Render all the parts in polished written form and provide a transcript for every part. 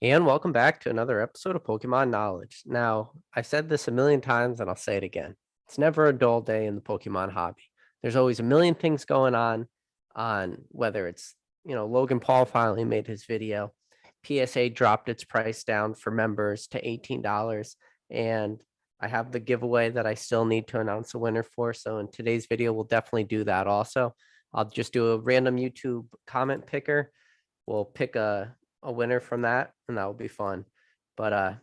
And welcome back to another episode of Pokemon Knowledge. Now, I've said this a million times and I'll say it again. It's never a dull day in the Pokemon hobby. There's always a million things going on whether it's, Logan Paul finally made his video. PSA dropped its price down for members to $18. And I have the giveaway that I still need to announce a winner for. So in today's video, we'll definitely do that also. I'll just do a random YouTube comment picker. We'll pick a winner from that, and that will be fun. But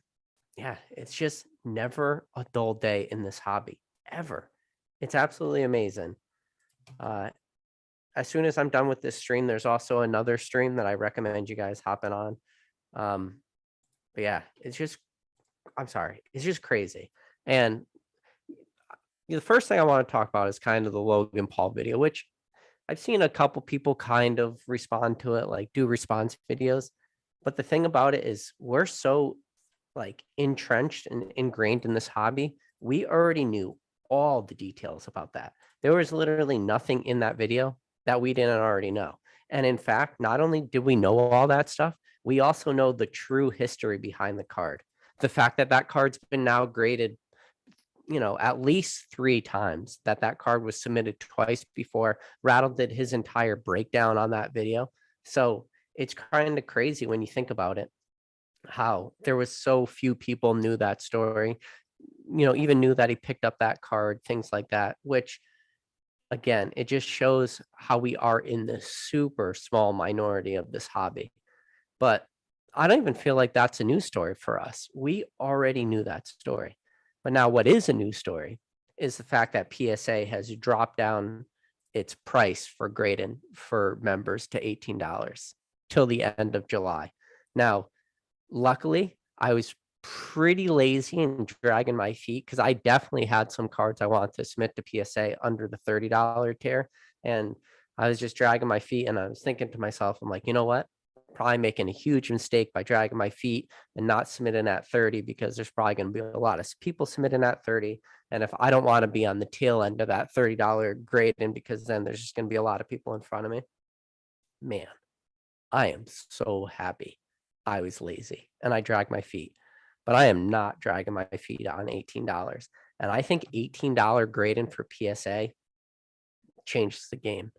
yeah, it's just never a dull day in this hobby ever. It's absolutely amazing. Uh, as soon as I'm done with this stream, there's also another stream that I recommend you guys hopping on. Um, but yeah, I'm sorry, it's just crazy. And the first thing I want to talk about is kind of the Logan Paul video, which I've seen a couple people kind of respond to it, like do response videos. But the thing about it is we're so like entrenched and ingrained in this hobby. We already knew all the details about that. There was literally nothing in that video that we didn't already know. And in fact, not only did we know all that stuff, we also know the true history behind the card. The fact that that card's been now graded, at least 3 times, that card was submitted twice before. Rattle did his entire breakdown on that video. So it's kind of crazy when you think about it, how there was so few people knew that story, even knew that he picked up that card, things like that, which again, it just shows how we are in this super small minority of this hobby. But I don't even feel like that's a news story for us. We already knew that story. But now what is a news story is the fact that PSA has dropped down its price for grading for members to $18 till the end of July. Now, luckily, I was pretty lazy and dragging my feet because I definitely had some cards I wanted to submit to PSA under the $30 tier. And I was just dragging my feet and I was thinking to myself, I'm like, you know what? Probably making a huge mistake by dragging my feet and not submitting at 30 because there's probably going to be a lot of people submitting at 30. And if I don't want to be on the tail end of that $30 grade, and because then there's just going to be a lot of people in front of me, man, I am so happy I was lazy and I dragged my feet, but I am not dragging my feet on $18. And I think $18 grading for PSA changes the game.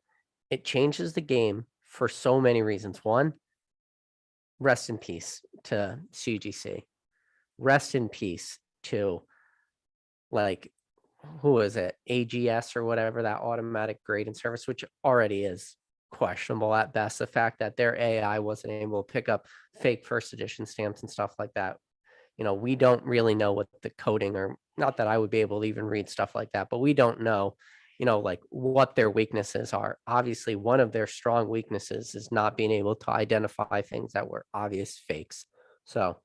It changes the game for so many reasons. One, rest in peace to CGC. Rest in peace to, like, who is it? AGS or whatever, that automatic grading service, which already is questionable at best. The fact that their AI wasn't able to pick up fake first edition stamps and stuff like that. We don't really know what the coding, or not that I would be able to even read stuff like that, but we don't know, like what their weaknesses are. Obviously, one of their strong weaknesses is not being able to identify things that were obvious fakes. So,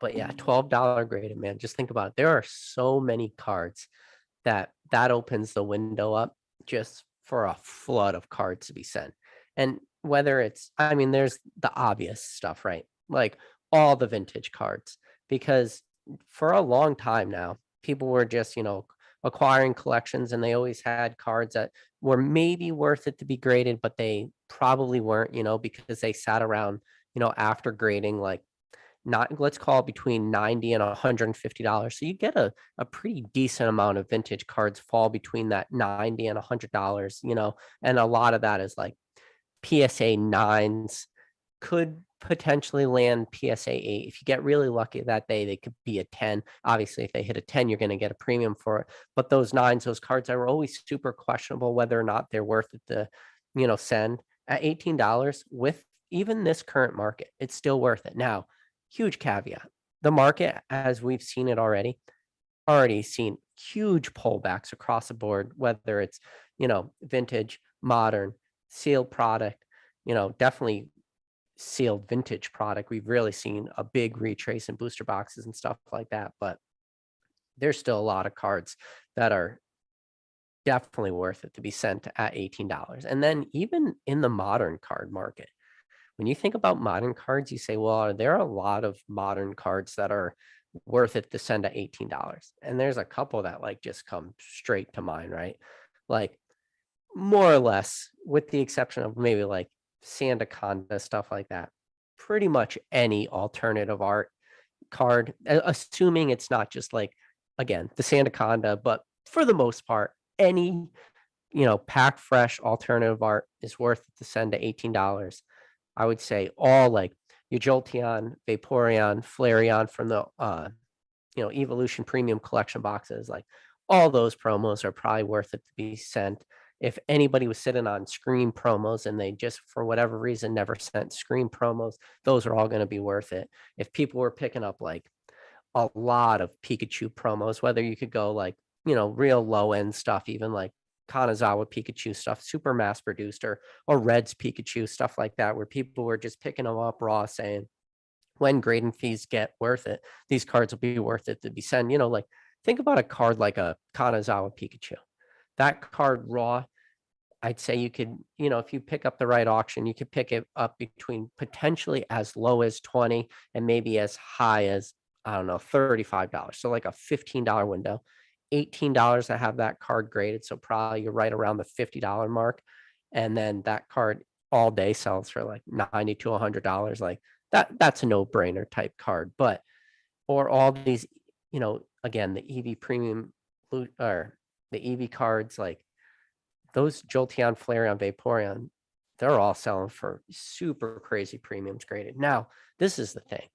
but yeah, $12 graded, man. Just think about it. There are so many cards that opens the window up just for a flood of cards to be sent. And whether it's, I mean, there's the obvious stuff, right? Like all the vintage cards, because for a long time now, people were just, acquiring collections and they always had cards that were maybe worth it to be graded, but they probably weren't, because they sat around, after grading, like, not, let's call it between 90 and $150. So you get a pretty decent amount of vintage cards fall between that 90 and $100, and a lot of that is like PSA nines, could potentially land PSA 8. If you get really lucky that day, they could be a 10. Obviously, if they hit a 10, you're going to get a premium for it. But those nines, those cards are always super questionable whether or not they're worth it to, send at $18 with even this current market. It's still worth it. Now, huge caveat. The market, as we've seen it already seen huge pullbacks across the board, whether it's, vintage, modern, sealed product, definitely sealed vintage product. We've really seen a big retrace in booster boxes and stuff like that. But there's still a lot of cards that are definitely worth it to be sent at $18. And then even in the modern card market, when you think about modern cards, you say, well, are there a lot of modern cards that are worth it to send at $18? And there's a couple that like just come straight to mind, right? Like more or less, with the exception of maybe like Sandaconda, stuff like that. pretty much any alternative art card, assuming it's not just like, again, the Sandaconda, but for the most part, any, pack fresh alternative art is worth it to send to $18. I would say all like your Jolteon, Vaporeon, Flareon from the Evolution Premium Collection boxes, like all those promos are probably worth it to be sent. If anybody was sitting on Scream promos and they just for whatever reason never sent Scream promos, those are all going to be worth it. If people were picking up like a lot of Pikachu promos, whether you could go like, real low end stuff, even like Kanazawa Pikachu stuff, super mass produced, or Red's Pikachu, stuff like that, where people were just picking them up raw saying, when grading fees get worth it, these cards will be worth it to be sent. Like think about a card like a Kanazawa Pikachu. That card raw, I'd say you could, if you pick up the right auction, you could pick it up between potentially as low as 20 and maybe as high as, I don't know, $35. So like a $15 window, $18 to have that card graded. So probably you're right around the $50 mark. And then that card all day sells for like $90 to $100. Like that's a no-brainer type card. But or all these, again, the EV premium or the EV cards, like those Jolteon, Flareon, Vaporeon, they're all selling for super crazy premiums graded. Now, this is the thing.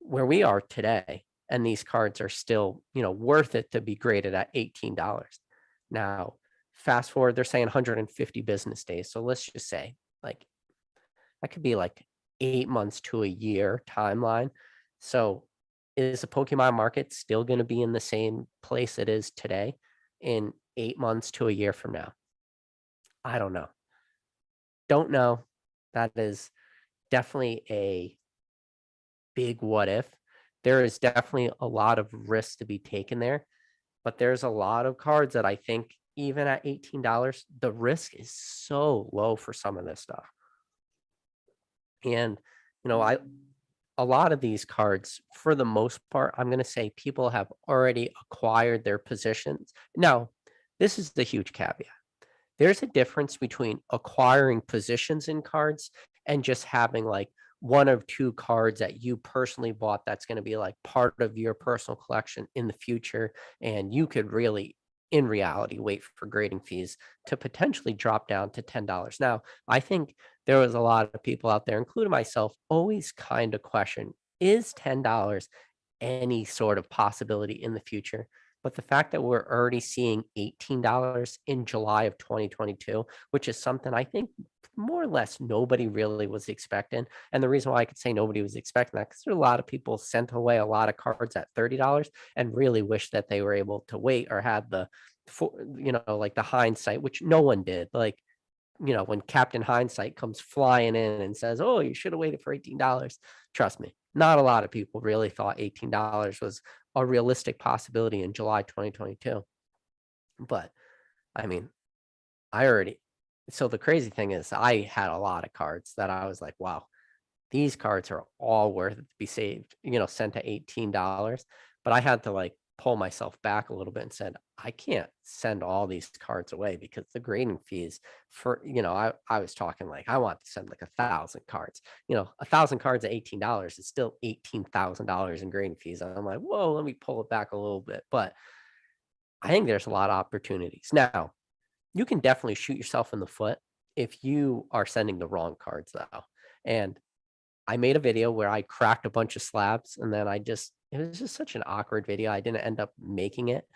Where we are today, and these cards are still, worth it to be graded at $18. Now, fast forward, they're saying 150 business days. So let's just say, like, that could be like 8 months to a year timeline. So is the Pokemon market still going to be in the same place it is today in 8 months to a year from now? I don't know. Don't know. That is definitely a big what if. There is definitely a lot of risk to be taken there, but there's a lot of cards that I think even at $18, the risk is so low for some of this stuff. And, I a lot of these cards, for the most part, I'm going to say people have already acquired their positions. Now, this is the huge caveat. There's a difference between acquiring positions in cards and just having like one or two cards that you personally bought that's going to be like part of your personal collection in the future. And you could really, in reality, wait for grading fees to potentially drop down to $10. Now, I think there was a lot of people out there, including myself, always kind of question, is $10 any sort of possibility in the future? But the fact that we're already seeing $18 in July of 2022, which is something I think more or less nobody really was expecting. And the reason why I could say nobody was expecting that, because there are a lot of people sent away a lot of cards at $30 and really wish that they were able to wait or had the, like the hindsight, which no one did. Like, when Captain Hindsight comes flying in and says, "Oh, you should have waited for $18." Trust me, not a lot of people really thought $18 was a realistic possibility in July 2022. But I mean, I already so the crazy thing is I had a lot of cards that I was like, wow, these cards are all worth it to be saved, sent to $18. But I had to like pull myself back a little bit and said, I can't send all these cards away because the grading fees for, I was talking like I want to send like 1,000 cards. 1,000 cards at $18 is still $18,000 in grading fees. And I'm like, whoa, let me pull it back a little bit. But I think there's a lot of opportunities. Now, you can definitely shoot yourself in the foot if you are sending the wrong cards though. And I made a video where I cracked a bunch of slabs and then it was just such an awkward video. I didn't end up making it,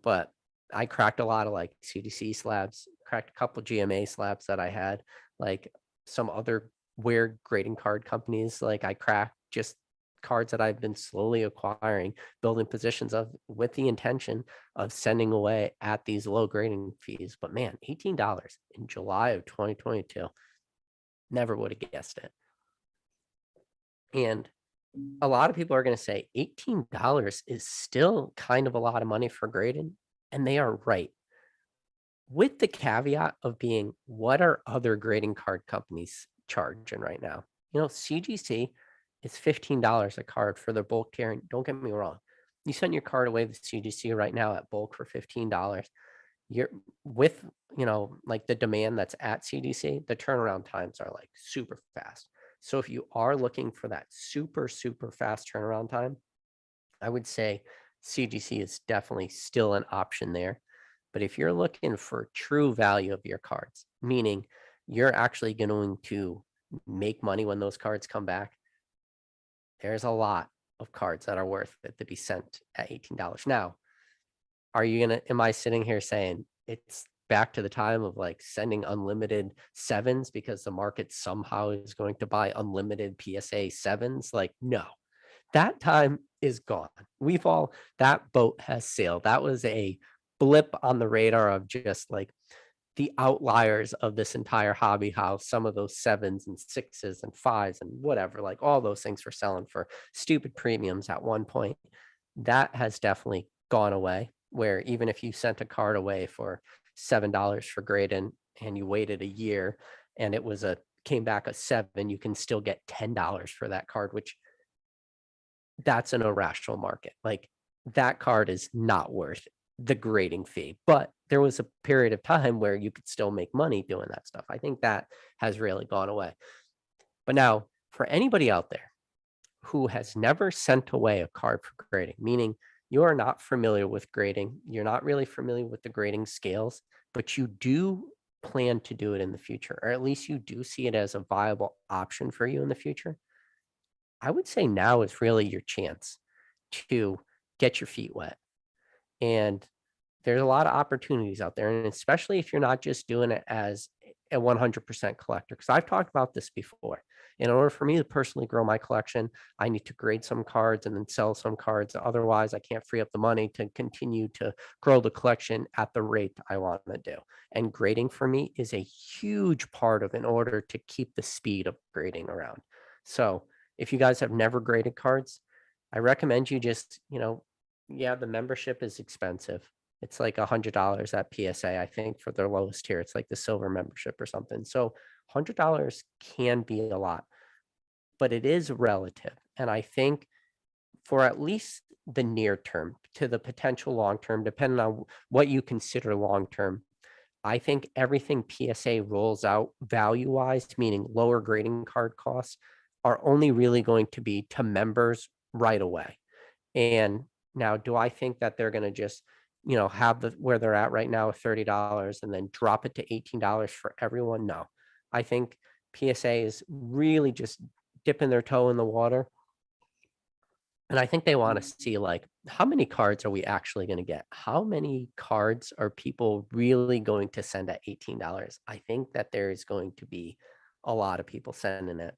but I cracked a lot of like CDC slabs, cracked a couple GMA slabs that I had, like some other weird grading card companies. Like I cracked just cards that I've been slowly acquiring, building positions of with the intention of sending away at these low grading fees. But man, $18 in July of 2022. Never would have guessed it. And a lot of people are going to say $18 is still kind of a lot of money for grading. And they are right. With the caveat of being, what are other grading card companies charging right now? CGC is $15 a card for their bulk tier. And don't get me wrong. You send your card away with CGC right now at bulk for $15. You're with, like the demand that's at CDC, the turnaround times are like super fast. So if you are looking for that super, super fast turnaround time, I would say CGC is definitely still an option there. But if you're looking for true value of your cards, meaning you're actually going to make money when those cards come back, there's a lot of cards that are worth it to be sent at $18. Now, am I sitting here saying it's back to the time of like sending unlimited sevens because the market somehow is going to buy unlimited PSA sevens? Like, no, that time is gone. That boat has sailed. That was a blip on the radar of just like the outliers of this entire hobby, how some of those sevens and sixes and fives and whatever, like all those things were selling for stupid premiums at one point. That has definitely gone away, where even if you sent a card away for $7 for grading and you waited a year and it was came back a seven, you can still get $10 for that card, which that's an irrational market. Like that card is not worth the grading fee. But there was a period of time where you could still make money doing that stuff. I think that has really gone away. But now, for anybody out there who has never sent away a card for grading, meaning you are not familiar with grading, you're not really familiar with the grading scales, but you do plan to do it in the future, or at least you do see it as a viable option for you in the future, I would say now is really your chance to get your feet wet. And there's a lot of opportunities out there. And especially if you're not just doing it as a 100% collector, because I've talked about this before. In order for me to personally grow my collection, I need to grade some cards and then sell some cards. Otherwise, I can't free up the money to continue to grow the collection at the rate I want to do. And grading for me is a huge part of in order to keep the speed of grading around. So if you guys have never graded cards, I recommend you just, yeah, the membership is expensive. It's like $100 at PSA, I think, for their lowest tier. It's like the silver membership or something. So $100 can be a lot, but it is relative. And I think for at least the near term to the potential long term, depending on what you consider long term, I think everything PSA rolls out value wise, meaning lower grading card costs, are only really going to be to members right away. And now, do I think that they're going to just, have where they're at right now, $30, and then drop it to $18 for everyone? No, I think PSA is really just dipping their toe in the water. And I think they want to see like, how many cards are we actually going to get? How many cards are people really going to send at $18? I think that there is going to be a lot of people sending it.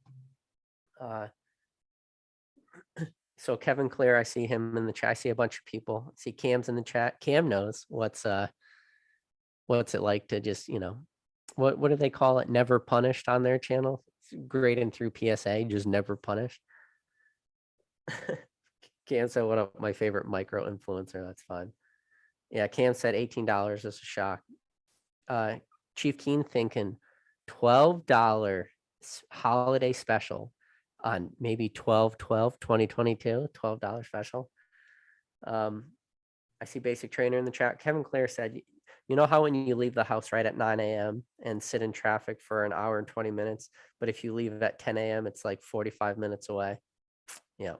So Kevin Clear, I see him in the chat. I see a bunch of people. I see Cam's in the chat. Cam knows what's it like to just, what do they call it? Never punished on their channel. It's grading through PSA, just never punished. Cam said, "What up, my favorite micro influencer?" That's fun. Yeah, Cam said $18 is a shock. Chief Keen thinking $12 holiday special on maybe 12/12/2022, $12 special. I see Basic Trainer in the chat. Kevin Clare said, you know how when you leave the house right at 9 a.m. and sit in traffic for an hour and 20 minutes, but if you leave at 10 a.m., it's like 45 minutes away. Yeah.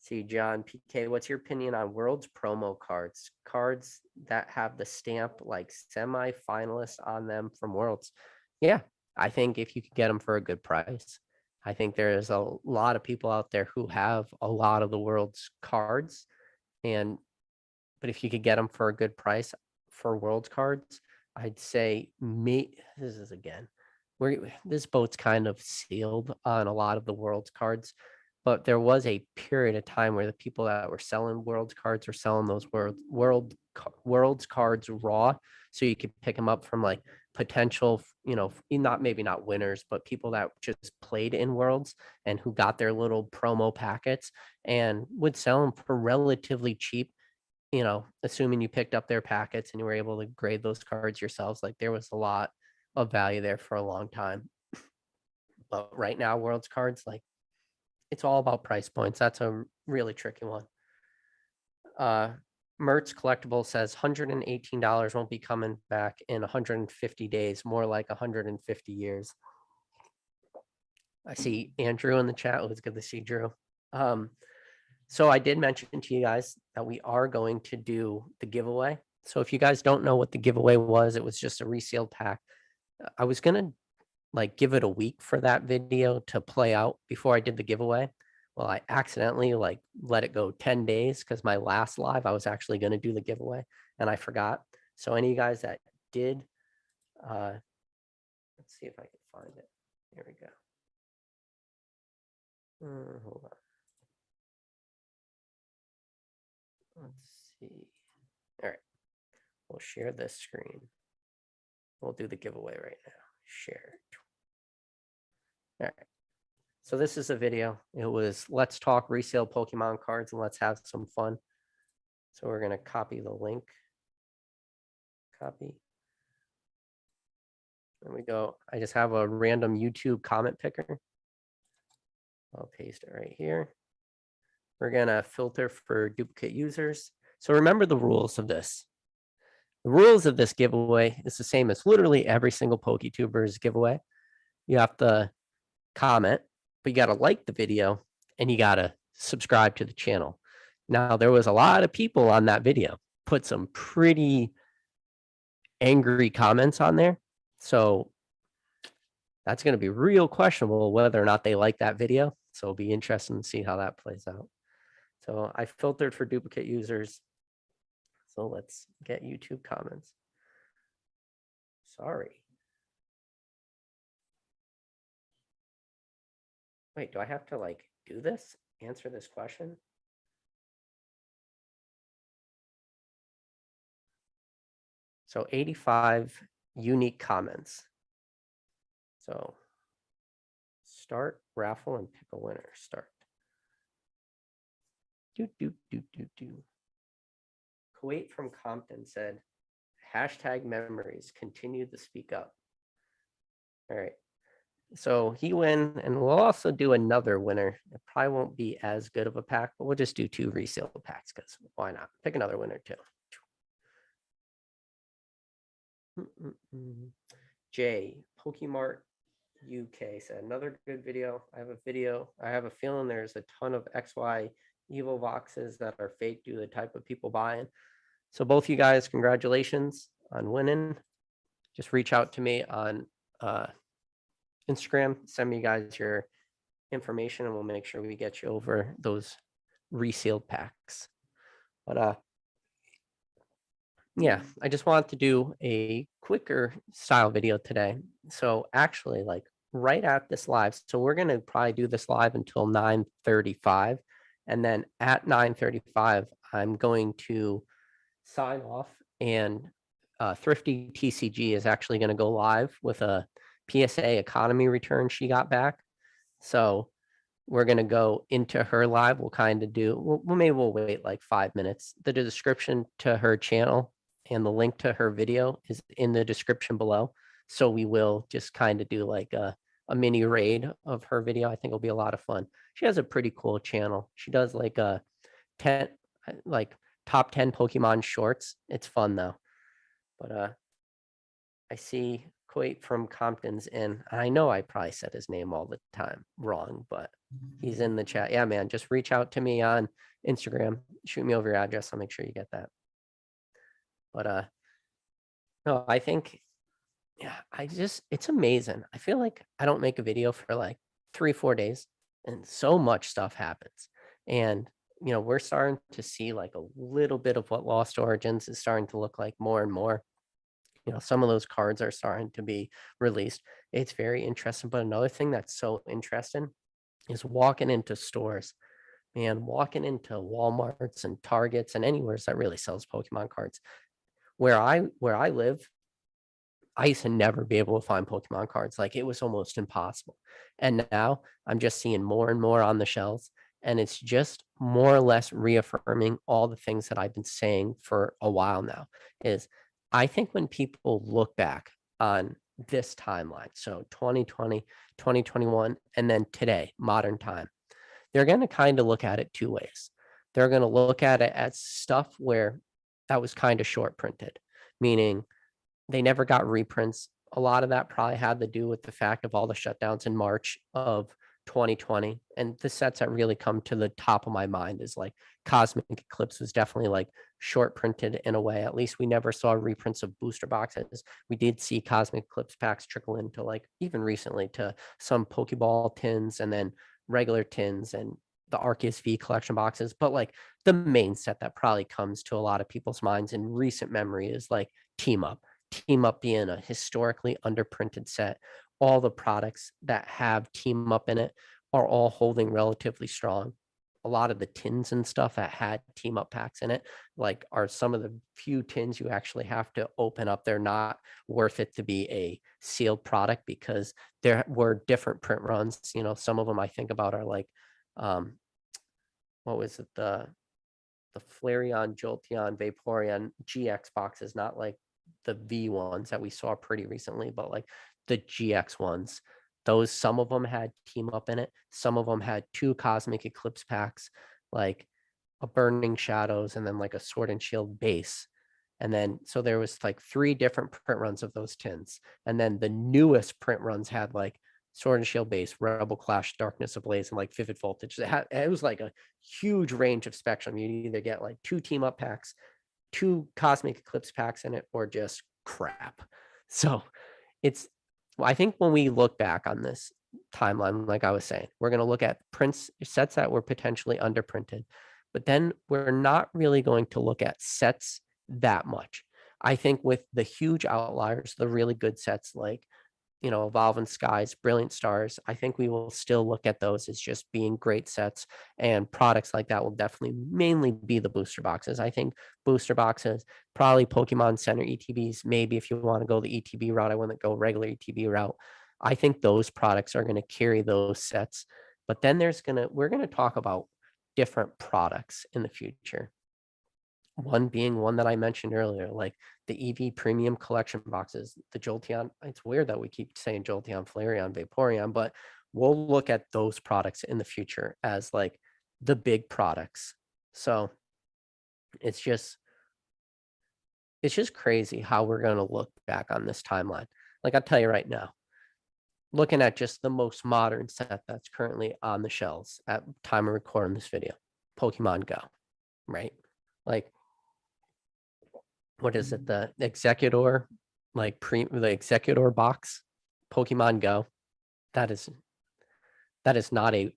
See, John PK, what's your opinion on World's promo cards? Cards that have the stamp like semi-finalist on them from Worlds. Yeah, I think if you could get them for a good price. I think there's a lot of people out there who have a lot of the World's cards, but if you could get them for a good price for World's cards, I'd say this is again, this boat's kind of sealed on a lot of the World's cards. But there was a period of time where the people that were selling World's cards were selling those World's cards raw, so you could pick them up from like potential, maybe not winners, but people that just played in Worlds and who got their little promo packets and would sell them for relatively cheap. Assuming you picked up their packets and you were able to grade those cards yourselves, like there was a lot of value there for a long time. But right now, World's cards, like, it's all about price points. That's a really tricky one. Mertz Collectible says $118 won't be coming back in 150 days, more like 150 years. I see Andrew in the chat. It was good to see Drew. So I did mention to you guys that we are going to do the giveaway. So if you guys don't know what the giveaway was, it was just a resealed pack. I was gonna like give it a week for that video to play out before I did the giveaway. Well, I accidentally like let it go 10 days because my last live I was actually going to do the giveaway and I forgot. So any of you guys that did, let's see if I can find it. Here we go. Hold on. Let's see. All right. We'll share this screen. We'll do the giveaway right now. Share. All right. So this is a video. It was let's talk resale Pokemon cards and let's have some fun. So we're going to copy the link. Copy. There we go. I just have a random YouTube comment picker. I'll paste it right here. We're going to filter for duplicate users. So remember the rules of this. The rules of this giveaway is the same as literally every single PokeTubers giveaway. You have to comment, but you got to like the video and you got to subscribe to the channel. Now, there was a lot of people on that video put some pretty angry comments on there. So that's going to be real questionable whether or not they like that video. So it'll be interesting to see how that plays out. So I filtered for duplicate users. So let's get YouTube comments. Sorry. Wait, do I have to like do this? Answer this question? So 85 unique comments. So start raffle and pick a winner. Start. Kuwait from Compton said, hashtag memories, continue to speak up. All right. So he win, and we'll also do another winner. It probably won't be as good of a pack, but we'll just do 2 resale packs because why not? Pick another winner too. Jay, Pokemart UK said, another good video. I have a feeling there's a ton of XY Evo boxes that are fake due to the type of people buying. So both you guys, congratulations on winning. Just reach out to me on Instagram, send me guys your information and we'll make sure we get you over those resealed packs. But yeah, I just wanted to do a quicker style video today. So actually, like right at this live, so we're going to probably do this live until 9:35. And then at 9:35, I'm going to sign off and Thrifty TCG is actually going to go live with a PSA economy return she got back. So we're going to go into her live. We'll kind of do, maybe we'll wait like 5 minutes. The description to her channel and the link to her video is in the description below. So we will just kind of do like a mini raid of her video. I think it'll be a lot of fun. She has a pretty cool channel. She does like a 10, like top 10 Pokemon shorts. It's fun though. But I see Kuwait from Compton's in. I know I probably said his name all the time wrong, but he's in the chat. Yeah, man, just reach out to me on Instagram. Shoot me over your address. I'll make sure you get that. But no, I think, yeah, it's amazing. I feel like I don't make a video for like 3-4 days and so much stuff happens. And, you know, we're starting to see like a little bit of what Lost Origins is starting to look like more and more. You know, some of those cards are starting to be released. It's very interesting. But another thing that's so interesting is walking into stores, man, walking into Walmarts and Targets and anywhere that really sells Pokemon cards. Where I live, I used to never be able to find Pokemon cards. Like it was almost impossible. And now I'm just seeing more and more on the shelves. And it's just more or less reaffirming all the things that I've been saying for a while now is I think when people look back on this timeline, so 2020, 2021, and then today, modern time, they're going to kind of look at it 2 ways. They're going to look at it as stuff where that was kind of short printed, meaning they never got reprints. A lot of that probably had to do with the fact of all the shutdowns in March of 2020. And the sets that really come to the top of my mind is like Cosmic Eclipse was definitely like short printed in a way. At least we never saw reprints of booster boxes. We did see Cosmic Eclipse packs trickle into like even recently to some Pokeball tins and then regular tins and the Arceus V collection boxes. But like the main set that probably comes to a lot of people's minds in recent memory is like Team Up. Team Up being a historically underprinted set. All the products that have Team Up in it are all holding relatively strong. A lot of the tins and stuff that had Team Up packs in it, like, are some of the few tins you actually have to open up. They're not worth it to be a sealed product because there were different print runs. You know, some of them I think about are like, um, what was it? The Flareon, Jolteon, Vaporeon GX boxes, not like the V ones that we saw pretty recently, but like the GX ones. Those, some of them had Team Up in it. Some of them had two Cosmic Eclipse packs, like a Burning Shadows and then like a Sword and Shield base. And then so there was like three different print runs of those tins. And then the newest print runs had like Sword and Shield base, Rebel Clash, Darkness Ablaze, and like Vivid Voltage. It was like a huge range of spectrum. You either get like two Team Up packs, two Cosmic Eclipse packs in it, or just crap. So it's, I think when we look back on this timeline, like I was saying, we're going to look at prints sets that were potentially underprinted, but then we're not really going to look at sets that much. I think with the huge outliers, the really good sets like, you know, Evolving Skies, Brilliant Stars, I think we will still look at those as just being great sets, and products like that will definitely mainly be the booster boxes. I think booster boxes, probably Pokemon Center ETBs, maybe if you want to go the ETB route, I wouldn't go regular ETB route. I think those products are going to carry those sets. But then we're going to talk about different products in the future. One being one that I mentioned earlier, like the EV premium collection boxes, the Jolteon. It's weird that we keep saying Jolteon, Flareon, Vaporeon, but we'll look at those products in the future as like the big products. So it's just crazy how we're going to look back on this timeline. Like, I'll tell you right now, looking at just the most modern set that's currently on the shelves at time of recording this video, Pokemon Go, right? Like, what is it? The Executor, like the Executor box, Pokemon Go. That is not a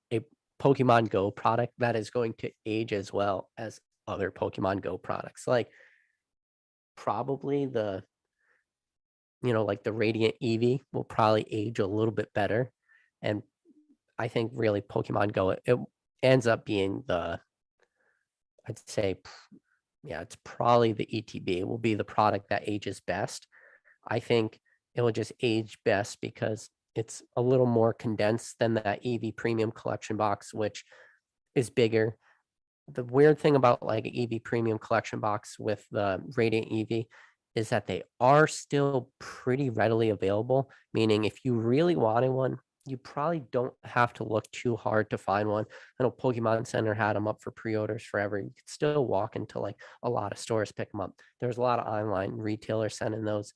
Pokemon Go product that is going to age as well as other Pokemon Go products. Like, probably the, you know, like the Radiant Eevee will probably age a little bit better. And I think really Pokemon Go, it ends up being the, I'd say, yeah, it's probably the ETB. It will be the product that ages best. I think it will just age best because it's a little more condensed than that EV Premium Collection box, which is bigger. The weird thing about like an EV Premium Collection box with the Radiant EV is that they are still pretty readily available, meaning if you really wanted one, you probably don't have to look too hard to find one. I know Pokemon Center had them up for pre-orders forever. You could still walk into like a lot of stores, pick them up. There's a lot of online retailers sending those.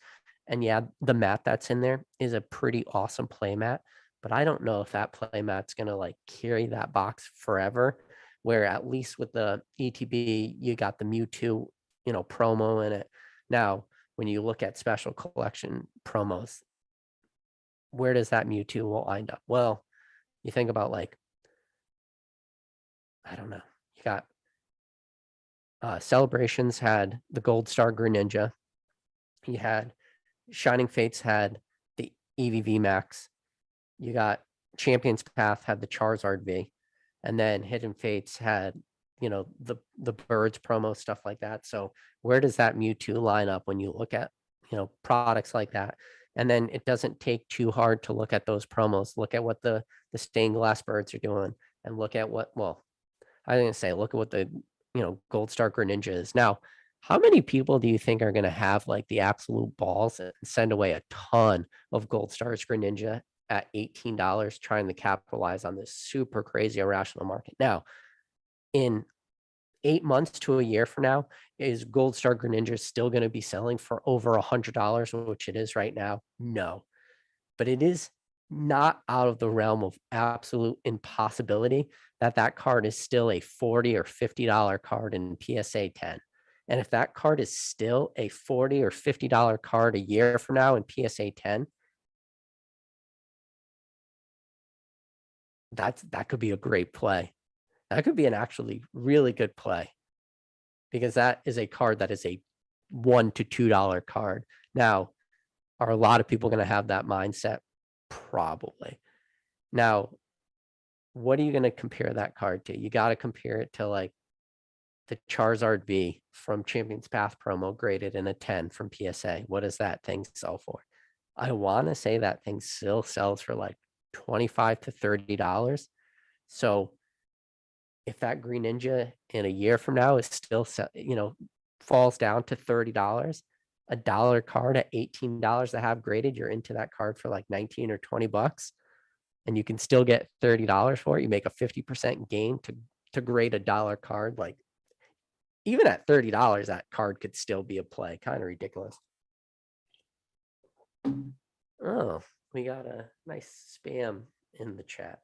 And yeah, the mat that's in there is a pretty awesome play mat, but I don't know if that play mat's gonna like carry that box forever. Where at least with the ETB, you got the Mewtwo, you know, promo in it. Now, when you look at special collection promos, where does that Mewtwo will wind up? Well, you think about like, I don't know. You got Celebrations had the Gold Star Greninja. You had Shining Fates had the EVV Max. You got Champions Path had the Charizard V, and then Hidden Fates had, you know, the Birds promo, stuff like that. So where does that Mewtwo line up when you look at, you know, products like that? And then it doesn't take too hard to look at those promos. Look at what the stained glass birds are doing, and look at what, well, I didn't say look at what the, you know, Gold Star Greninja is now. How many people do you think are going to have like the absolute balls and send away a ton of Gold Stars Greninja at $18 trying to capitalize on this super crazy irrational market? Now, in 8 months to a year from now, is Gold Star Greninja still going to be selling for over $100, which it is right now? No, but it is not out of the realm of absolute impossibility that that card is still a $40 or $50 card in PSA 10. And if that card is still a $40 or $50 card a year from now in PSA 10, that could be a great play. That could be an actually really good play, because that is a card that is a $1 to $2 card. Now, are a lot of people going to have that mindset? Probably. Now, what are you going to compare that card to? You got to compare it to like the Charizard V from Champions Path promo graded in a 10 from PSA. What does that thing sell for? I want to say that thing still sells for like $25 to $30. So if that Green Ninja in a year from now is still, falls down to $30, a dollar card at $18 to have graded, you're into that card for like 19 or 20 bucks, and you can still get $30 for it. You make a 50% gain to grade a dollar card. Like, even at $30, that card could still be a play. Kind of ridiculous. Oh, we got a nice spam in the chat.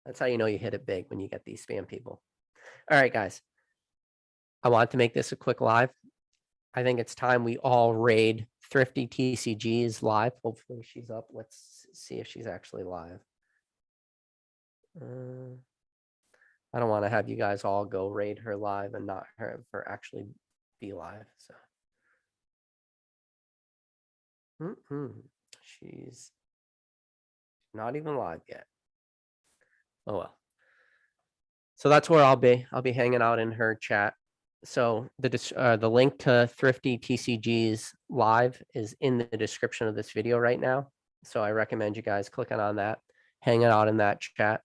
That's how you know you hit it big, when you get these spam people. All right, guys. I want to make this a quick live. I think it's time we all raid Thrifty TCGs live. Hopefully she's up. Let's see if she's actually live. I don't want to have you guys all go raid her live and not have her actually be live. So she's not even live yet. Oh well. So that's where I'll be. I'll be hanging out in her chat. So the link to Thrifty TCG's live is in the description of this video right now. So I recommend you guys clicking on that, hanging out in that chat.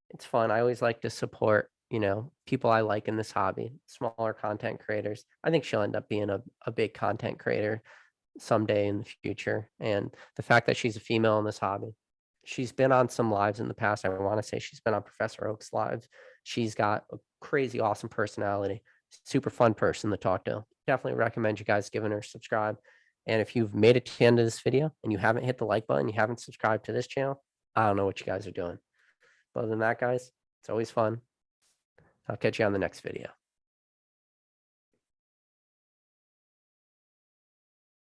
It's fun. I always like to support, people I like in this hobby, smaller content creators. I think she'll end up being a big content creator someday in the future. And the fact that she's a female in this hobby, she's been on some lives in the past. I want to say she's been on Professor Oak's lives. She's got a crazy awesome personality, super fun person to talk to. Definitely recommend you guys giving her a subscribe. And if you've made it to the end of this video and you haven't hit the like button, you haven't subscribed to this channel, I don't know what you guys are doing. But other than that, guys, it's always fun. I'll catch you on the next video.